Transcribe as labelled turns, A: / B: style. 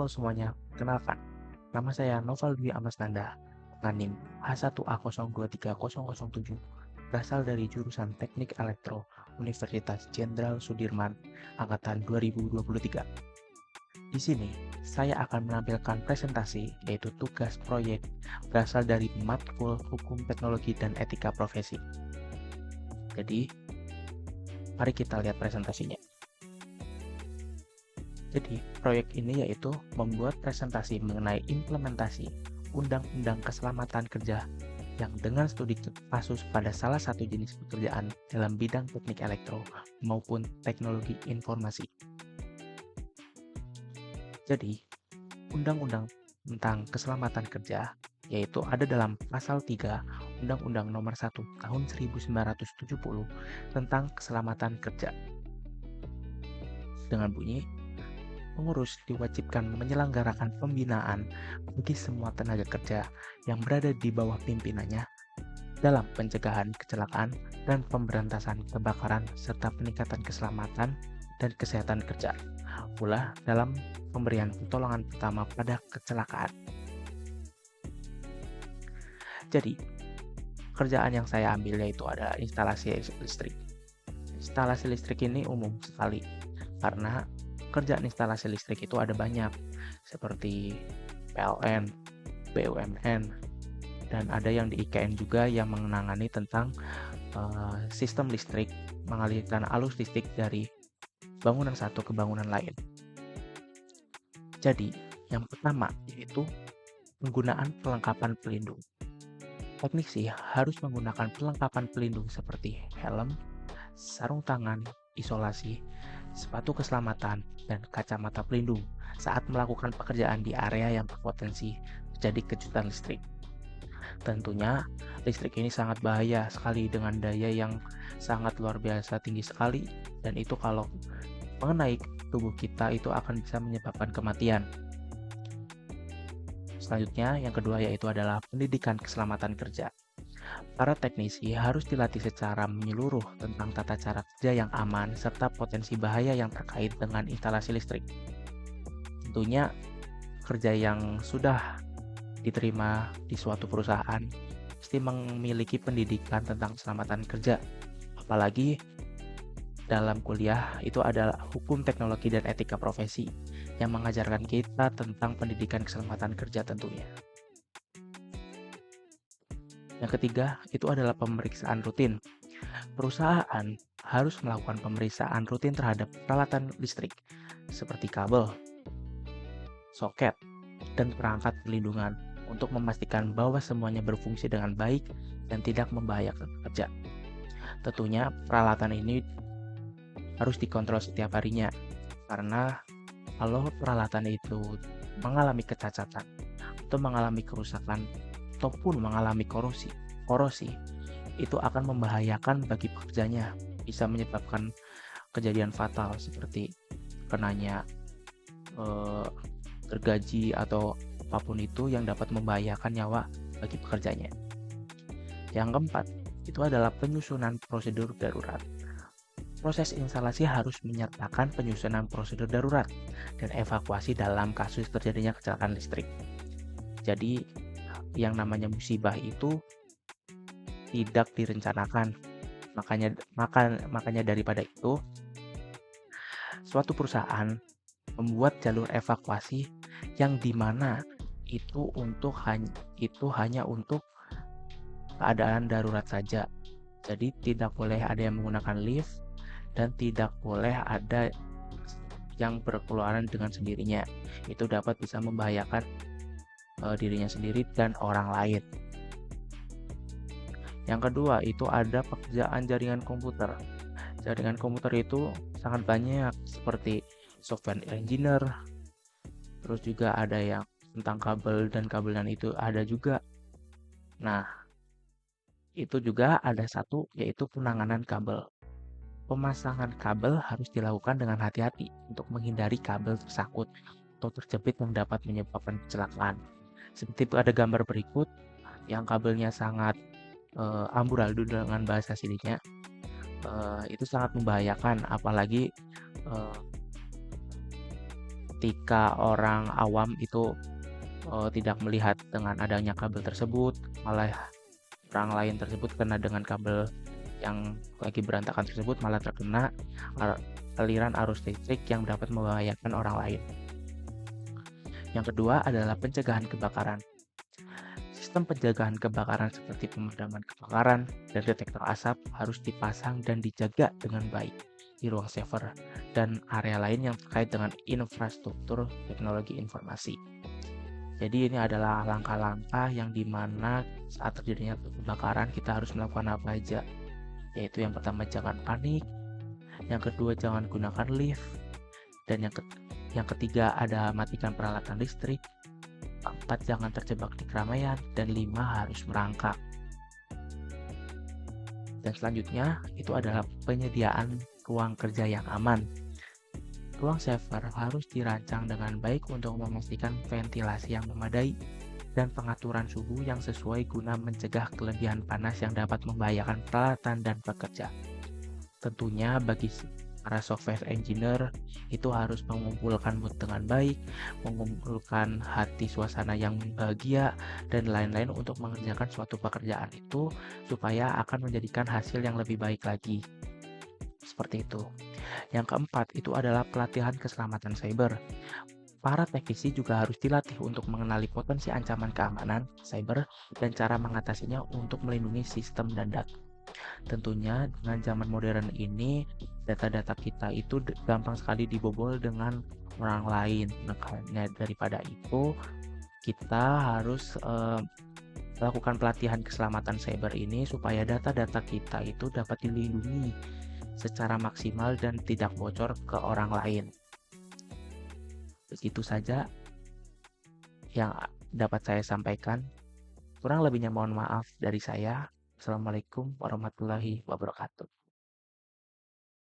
A: Halo semuanya, kenalkan, nama saya Noval Dwi Amasnanda, NANIM H1A023007, berasal dari jurusan Teknik Elektro, Universitas Jenderal Sudirman, Angkatan 2023. Di sini, saya akan menampilkan presentasi, yaitu tugas proyek, berasal dari Matkul Hukum Teknologi dan Etika Profesi. Jadi, mari kita lihat presentasinya. Jadi, proyek ini yaitu membuat presentasi mengenai implementasi Undang-Undang Keselamatan Kerja yang dengan studi kasus pada salah satu jenis pekerjaan dalam bidang teknik elektro maupun teknologi informasi. Jadi, Undang-Undang tentang Keselamatan Kerja yaitu ada dalam pasal 3 Undang-Undang Nomor 1 Tahun 1970 tentang Keselamatan Kerja. Dengan bunyi, pengurus diwajibkan menyelenggarakan pembinaan bagi semua tenaga kerja yang berada di bawah pimpinannya dalam pencegahan kecelakaan dan pemberantasan kebakaran serta peningkatan keselamatan dan kesehatan kerja. Pula dalam pemberian pertolongan pertama pada kecelakaan. Jadi, kerjaan yang saya ambil yaitu adalah instalasi listrik. Instalasi listrik ini umum sekali karena kerjaan instalasi listrik itu ada banyak, seperti PLN, BUMN, dan ada yang di IKN juga yang menangani tentang sistem listrik, mengalirkan arus listrik dari bangunan satu ke bangunan lain. Jadi, yang pertama yaitu penggunaan perlengkapan pelindung. Teknisi harus menggunakan perlengkapan pelindung seperti helm, sarung tangan, isolasi, sepatu keselamatan, dan kacamata pelindung saat melakukan pekerjaan di area yang berpotensi terjadi kejutan listrik. Tentunya, listrik ini sangat bahaya sekali dengan daya yang sangat luar biasa tinggi sekali, dan itu kalau mengenai tubuh kita itu akan bisa menyebabkan kematian. Selanjutnya, yang kedua yaitu adalah pendidikan keselamatan kerja. Para teknisi harus dilatih secara menyeluruh tentang tata cara kerja yang aman serta potensi bahaya yang terkait dengan instalasi listrik. Tentunya, kerja yang sudah diterima di suatu perusahaan pasti memiliki pendidikan tentang keselamatan kerja. Apalagi dalam kuliah itu adalah hukum teknologi dan etika profesi yang mengajarkan kita tentang pendidikan keselamatan kerja tentunya. Yang ketiga, itu adalah pemeriksaan rutin. Perusahaan harus melakukan pemeriksaan rutin terhadap peralatan listrik, seperti kabel, soket, dan perangkat perlindungan untuk memastikan bahwa semuanya berfungsi dengan baik dan tidak membahayakan pekerja. Tentunya, peralatan ini harus dikontrol setiap harinya, karena kalau peralatan itu mengalami kecacatan atau mengalami kerusakan ataupun mengalami korosi, itu akan membahayakan bagi pekerjanya, bisa menyebabkan kejadian fatal seperti kenanya gergaji atau apapun itu yang dapat membahayakan nyawa bagi pekerjanya. Yang keempat, itu adalah penyusunan prosedur darurat. Proses instalasi harus menyertakan penyusunan prosedur darurat dan evakuasi dalam kasus terjadinya kecelakaan listrik. Jadi, yang namanya musibah itu tidak direncanakan. Makanya daripada itu, suatu perusahaan membuat jalur evakuasi yang dimana itu hanya untuk keadaan darurat saja. Jadi tidak boleh ada yang menggunakan lift dan tidak boleh ada yang berkeluaran dengan sendirinya. Itu dapat bisa membahayakan dirinya sendiri dan orang lain. Yang kedua, itu ada pekerjaan jaringan komputer. Jaringan komputer itu sangat banyak, seperti software engineer, terus juga ada yang tentang kabel dan kabelan itu ada juga. Nah, itu juga ada satu, yaitu penanganan kabel. Pemasangan kabel harus dilakukan dengan hati-hati untuk menghindari kabel tersangkut atau terjepit yang dapat menyebabkan kecelakaan. Seperti pada gambar berikut, yang kabelnya sangat amburadul dengan bahasa sininya, itu sangat membahayakan, apalagi ketika orang awam itu tidak melihat dengan adanya kabel tersebut, malah orang lain tersebut kena dengan kabel yang lagi berantakan tersebut, malah terkena aliran arus listrik yang dapat membahayakan orang lain. Yang kedua adalah pencegahan kebakaran. Sistem pencegahan kebakaran seperti pemadaman kebakaran dan detektor asap harus dipasang dan dijaga dengan baik di ruang server dan area lain yang terkait dengan infrastruktur teknologi informasi. Jadi ini adalah langkah-langkah yang dimana saat terjadinya kebakaran kita harus melakukan apa aja. Yaitu yang pertama jangan panik, yang kedua jangan gunakan lift, dan yang ketiga ada matikan peralatan listrik, 4 jangan terjebak di keramaian, dan 5 harus merangkak. Dan selanjutnya itu adalah penyediaan ruang kerja yang aman. Ruang server harus dirancang dengan baik untuk memastikan ventilasi yang memadai dan pengaturan suhu yang sesuai guna mencegah kelebihan panas yang dapat membahayakan peralatan dan pekerja. Tentunya bagi para software engineer itu harus mengumpulkan mood dengan baik, mengumpulkan hati suasana yang bahagia, dan lain-lain untuk mengerjakan suatu pekerjaan itu supaya akan menjadikan hasil yang lebih baik lagi. Seperti itu. Yang keempat itu adalah pelatihan keselamatan cyber. Para teknisi juga harus dilatih untuk mengenali potensi ancaman keamanan cyber dan cara mengatasinya untuk melindungi sistem dan data. Tentunya dengan zaman modern ini data-data kita itu gampang sekali dibobol dengan orang lain. Makanya daripada itu kita harus melakukan pelatihan keselamatan cyber ini supaya data-data kita itu dapat dilindungi secara maksimal dan tidak bocor ke orang lain. Begitu saja yang dapat saya sampaikan. Kurang lebihnya mohon maaf dari saya. Assalamualaikum warahmatullahi wabarakatuh.